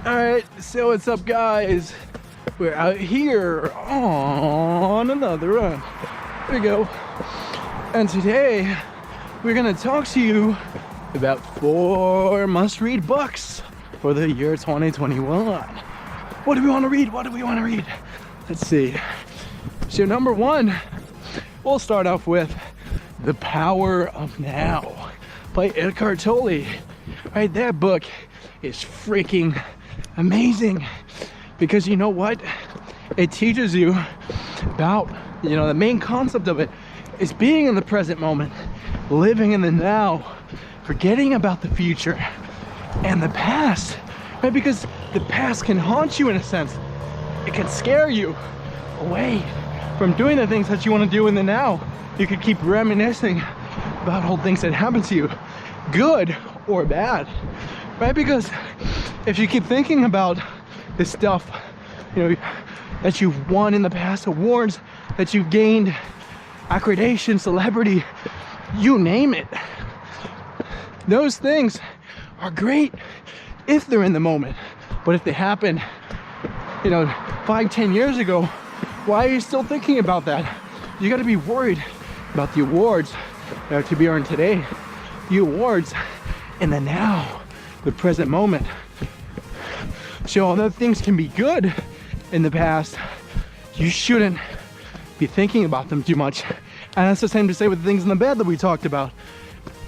All right, so what's up, guys? We're out here on another run. There we go. And today we're gonna talk to you about 4 must-read books for the year 2021. What do we want to read? What do we want to read? Let's see. So number 1, we'll start off with The Power of Now by Eckhart Tolle. Right, that book is freaking amazing because you know what? It teaches you about, the main concept of it is being in the present moment, living in the now, forgetting about the future and the past, right? Because the past can haunt you in a sense. It can scare you away from doing the things that you want to do in the now. You could keep reminiscing about old things that happened to you, good or bad, right? Because if you keep thinking about the stuff, that you've won in the past, awards that you've gained, accreditation, celebrity, you name it, those things are great if they're in the moment. But if they happen, 5-10 years ago, why are you still thinking about that? You got to be worried about the awards that are to be earned today, the awards in the now, the present moment. So although things can be good in the past, you shouldn't be thinking about them too much. And that's the same to say with the things in the bed that we talked about.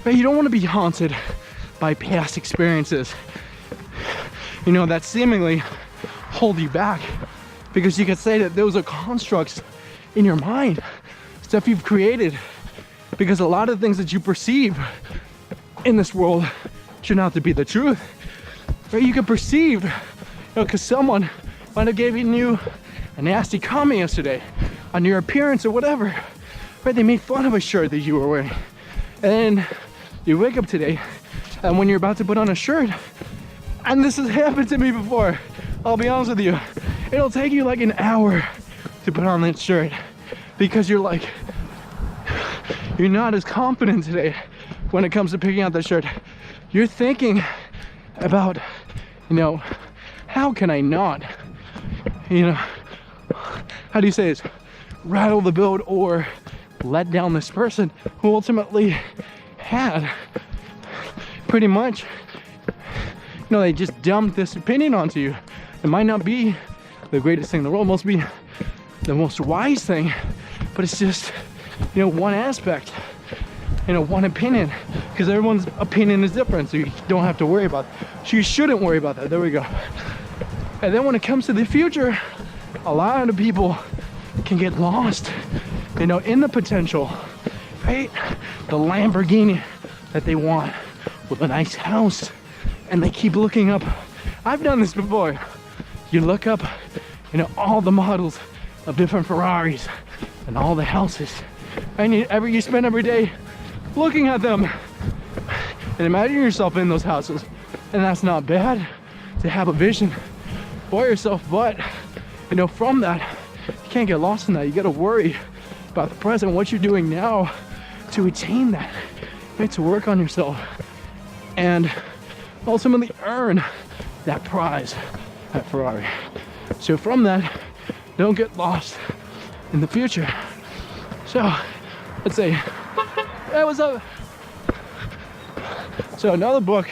But you don't want to be haunted by past experiences, that seemingly hold you back. Because you could say that those are constructs in your mind, stuff you've created. Because a lot of things that you perceive in this world turn out to be the truth. Right? You can perceive, because someone might have given you a nasty comment yesterday on your appearance or whatever. Right? They made fun of a shirt that you were wearing. And then you wake up today, and when you're about to put on a shirt, and this has happened to me before, I'll be honest with you, it'll take you like an hour to put on that shirt because you're not as confident today when it comes to picking out the shirt. You're thinking about, how can I not, how do you say this? Rattle the boat or let down this person who ultimately had pretty much, they just dumped this opinion onto you. It might not be the greatest thing in the world, must be the most wise thing, but it's just, one aspect, one opinion, because everyone's opinion is different, so you don't have to worry about it. So you shouldn't worry about that. There we go. And then when it comes to the future, a lot of people can get lost, in the potential, right? The Lamborghini that they want with a nice house, and they keep looking up. I've done this before. You look up, all the models of different Ferraris and all the houses, and you spend every day looking at them and imagine yourself in those houses. And that's not bad to have a vision for yourself, but from that, you can't get lost in that. You got to worry about the present, what you're doing now to attain that. You have to work on yourself and ultimately earn that prize at Ferrari. So from that, don't get lost in the future. So let's say that was up. So another book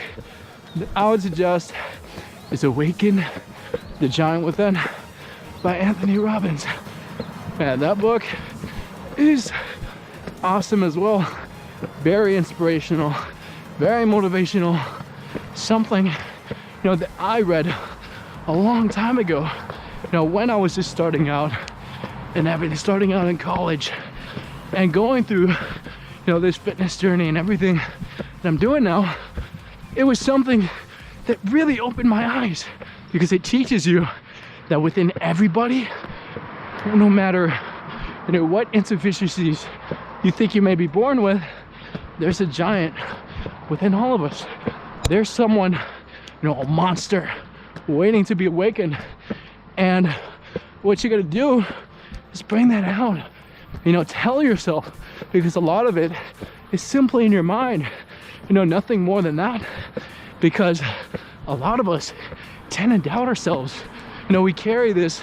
that I would suggest is Awaken the Giant Within by Anthony Robbins. And that book is awesome as well. Very inspirational, very motivational. Something, that I read a long time ago, when I was just starting out and everything, starting out in college and going through, this fitness journey and everything that I'm doing now. It was something that really opened my eyes because it teaches you that within everybody, no matter, what insufficiencies you think you may be born with, there's a giant within all of us. There's someone, a monster waiting to be awakened. And what you gotta do is bring that out. Tell yourself, because a lot of it is simply in your mind. Nothing more than that. Because a lot of us tend to doubt ourselves. You know, we carry this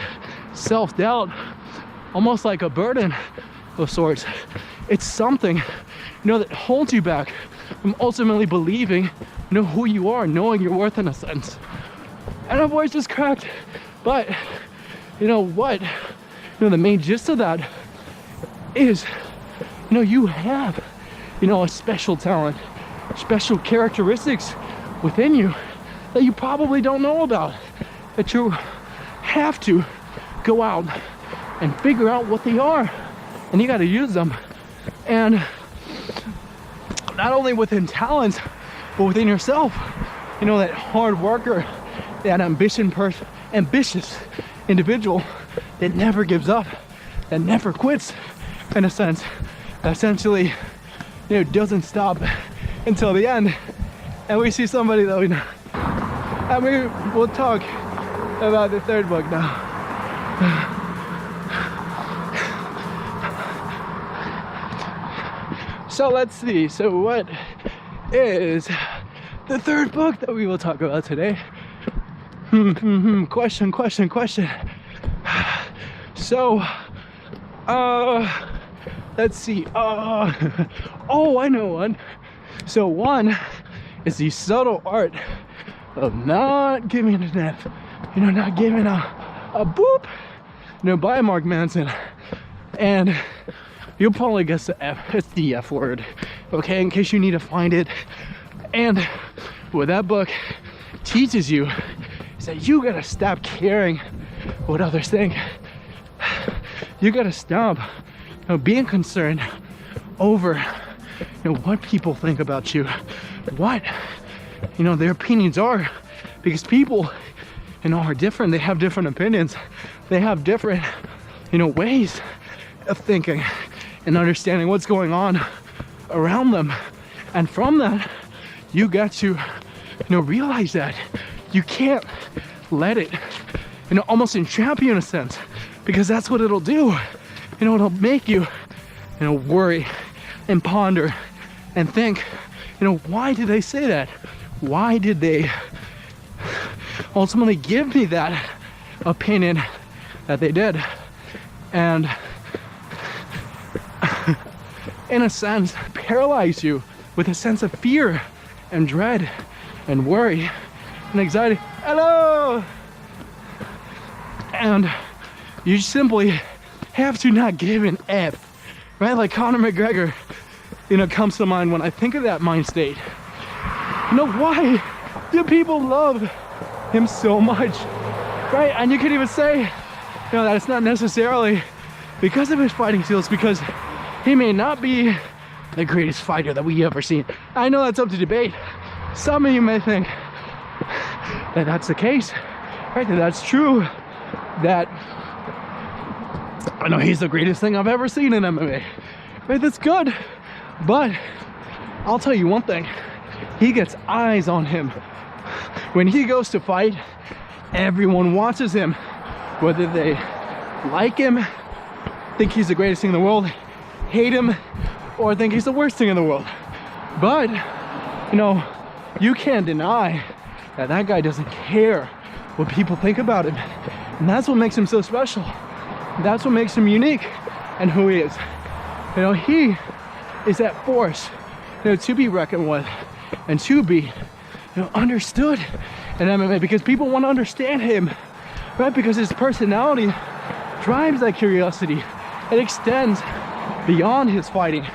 self-doubt almost like a burden of sorts. It's something, you know, that holds you back from ultimately believing, you know, who you are, knowing your worth in a sense. And our voice just cracked, but you know what? You know, the main gist of that is, you know, you have, you know, a special talent, special characteristics within you that you probably don't know about, that you have to go out and figure out what they are, and you got to use them. And not only within talents, but within yourself. You know, that hard worker, that ambitious individual that never gives up, that never quits, in a sense, that essentially, you know, doesn't stop until the end. And we see somebody that we know. And we'll talk about the third book now. So let's see. So what is the third book that we will talk about today? Question. So, let's see. Oh, I know one. So one is the subtle art of not giving an F. You know, not giving a boop. You know, by Mark Manson. And you'll probably guess the F. It's the F word. Okay, in case you need to find it. And what that book teaches you is that you gotta stop caring what others think. You gotta stop, you know, being concerned over, you know, what people think about you, what, you know, their opinions are, because people, you know, are different. They have different opinions. They have different, you know, ways of thinking and understanding what's going on around them. And from that, you got to, you know, realize that you can't let it, you know, almost entrap you in a sense, because that's what it'll do. You know, it'll make you, you know, worry and ponder and think, you know, why did they say that? Why did they ultimately give me that opinion that they did? And in a sense, paralyze you with a sense of fear and dread and worry and anxiety. Hello! And you simply have to not give an F, right? Like Conor McGregor, you know, comes to mind when I think of that mind state. You know, why do people love him so much, right? And you could even say, you know, that it's not necessarily because of his fighting skills, because he may not be the greatest fighter that we ever seen. I know that's up to debate. Some of you may think that that's the case, right? That that's true, that I know he's the greatest thing I've ever seen in MMA, right? That's good, but I'll tell you one thing, he gets eyes on him. When he goes to fight, everyone watches him, whether they like him, think he's the greatest thing in the world, hate him, or think he's the worst thing in the world. But, you know, you can't deny that that guy doesn't care what people think about him. And that's what makes him so special. That's what makes him unique and who he is. You know, he is that force, you know, to be reckoned with and to be, you know, understood in MMA, because people want to understand him, right? Because his personality drives that curiosity. It extends beyond his fighting,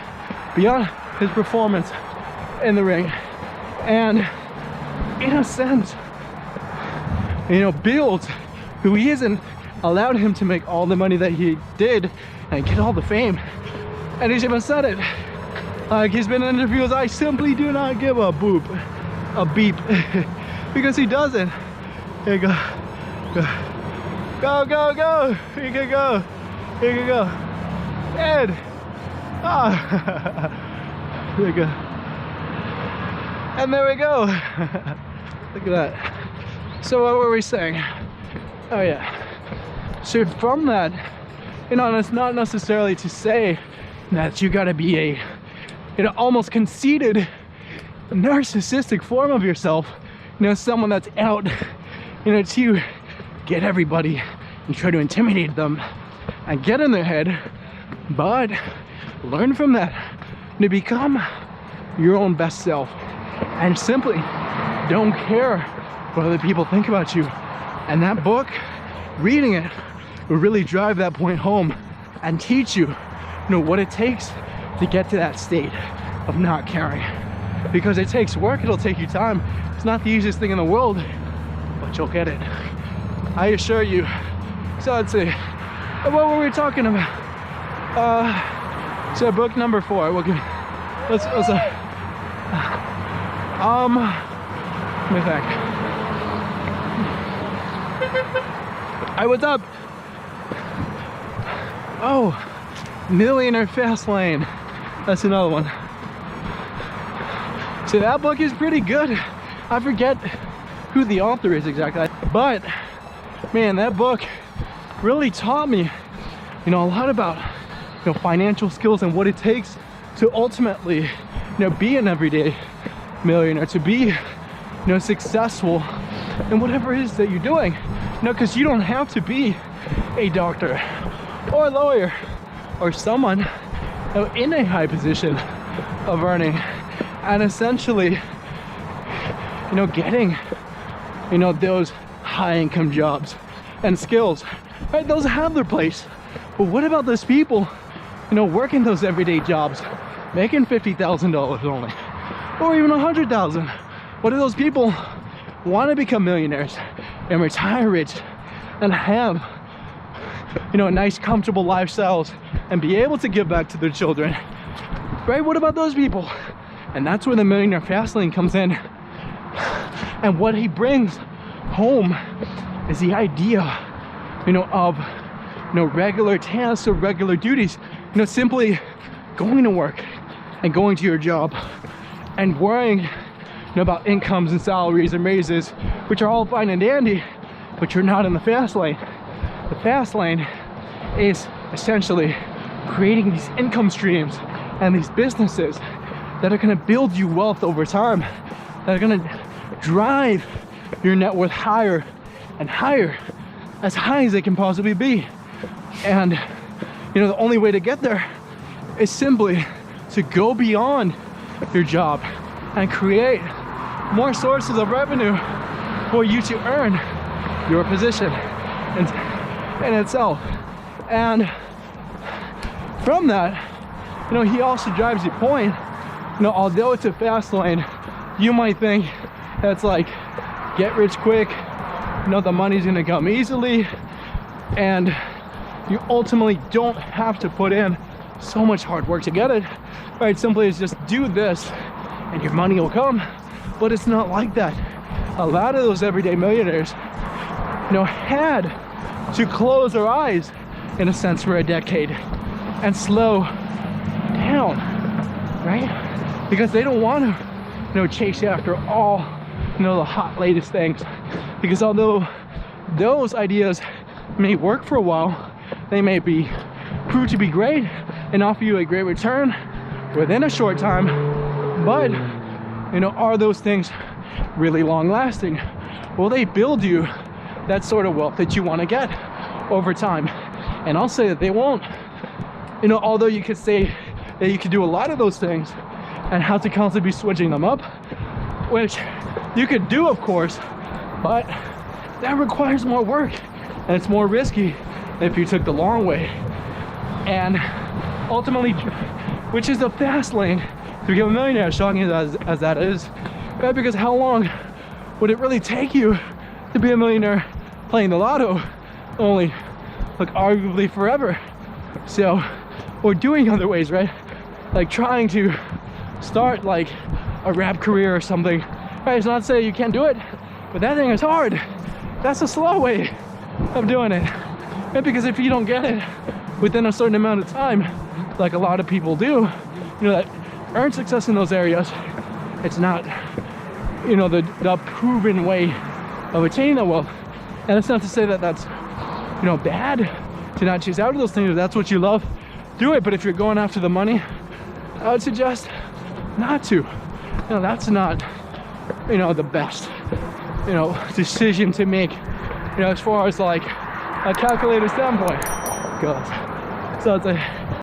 beyond his performance in the ring, and in a sense, you know, builds who he is and allowed him to make all the money that he did and get all the fame. And he's even said it, like he's been in interviews, I simply do not give a boop, a beep, because he doesn't. Here you go, go, go, go, here you can go, here you go, Ed. Ah, there we go. And there we go. Look at that. So what were we saying? Oh yeah. So from that, you know, and it's not necessarily to say that you gotta be a, you know, almost conceited, narcissistic form of yourself. You know, someone that's out to get everybody and try to intimidate them and get in their head, but learn from that to become your own best self and simply don't care what other people think about you. And that book, reading it, will really drive that point home and teach you, what it takes to get to that state of not caring. Because it takes work, it'll take you time. It's not the easiest thing in the world, but you'll get it. I assure you. So let's see, what were we talking about? So book number 4. Let me think. Hey, what's up? Oh, Millionaire Fastlane. That's another one. So that book is pretty good. I forget who the author is exactly, but man, that book really taught me, a lot about, financial skills and what it takes to ultimately, be an everyday millionaire, to be, successful in whatever it is that you're doing. Because you don't have to be a doctor or a lawyer or someone in a high position of earning and essentially, getting, those high income jobs and skills, right? Those have their place. But what about those people, working those everyday jobs, making $50,000 only, or even $100,000? What do those people want to become millionaires and retire rich and have, nice, comfortable lifestyles and be able to give back to their children, right? What about those people? And that's where the Millionaire Fastlane comes in. And what he brings home is the idea, of, regular tasks or regular duties, simply going to work and going to your job and worrying, about incomes and salaries and raises, which are all fine and dandy, but you're not in the fast lane. The fast lane is essentially creating these income streams and these businesses that are going to build you wealth over time, that are going to drive your net worth higher and higher, as high as they can possibly be. And the only way to get there is simply to go beyond your job and create more sources of revenue for you to earn your position in itself. And from that, he also drives the point, although it's a fast lane, you might think that's like get rich quick, the money's gonna come easily, and you ultimately don't have to put in so much hard work to get it, right? Simply it's just do this and your money will come. But it's not like that. A lot of those everyday millionaires, had to close their eyes in a sense for a decade and slow down, right? Because they don't want to, chase after all, the hot latest things. Because although those ideas may work for a while, they may be prove to be great and offer you a great return within a short time, but are those things really long lasting? Will they build you that sort of wealth that you want to get over time? And I'll say that they won't. Although you could say that you could do a lot of those things and have to constantly be switching them up, which you could do, of course, but that requires more work and it's more risky if you took the long way. And ultimately, which is the fast lane to become a millionaire, as shocking as that is, right? Because how long would it really take you to be a millionaire playing the lotto? Only, arguably forever. So, or doing other ways, right? Like trying to start like a rap career or something, right? It's not to say you can't do it, but that thing is hard. That's a slow way of doing it. Right? Because if you don't get it within a certain amount of time, like a lot of people do, that earn success in those areas, it's not, the proven way of attaining that wealth. And it's not to say that that's, bad to not chase out of those things. If that's what you love, do it. But if you're going after the money, I would suggest not to. That's not, the best you know, decision to make, you know, as far as like a calculated standpoint goes. So it's a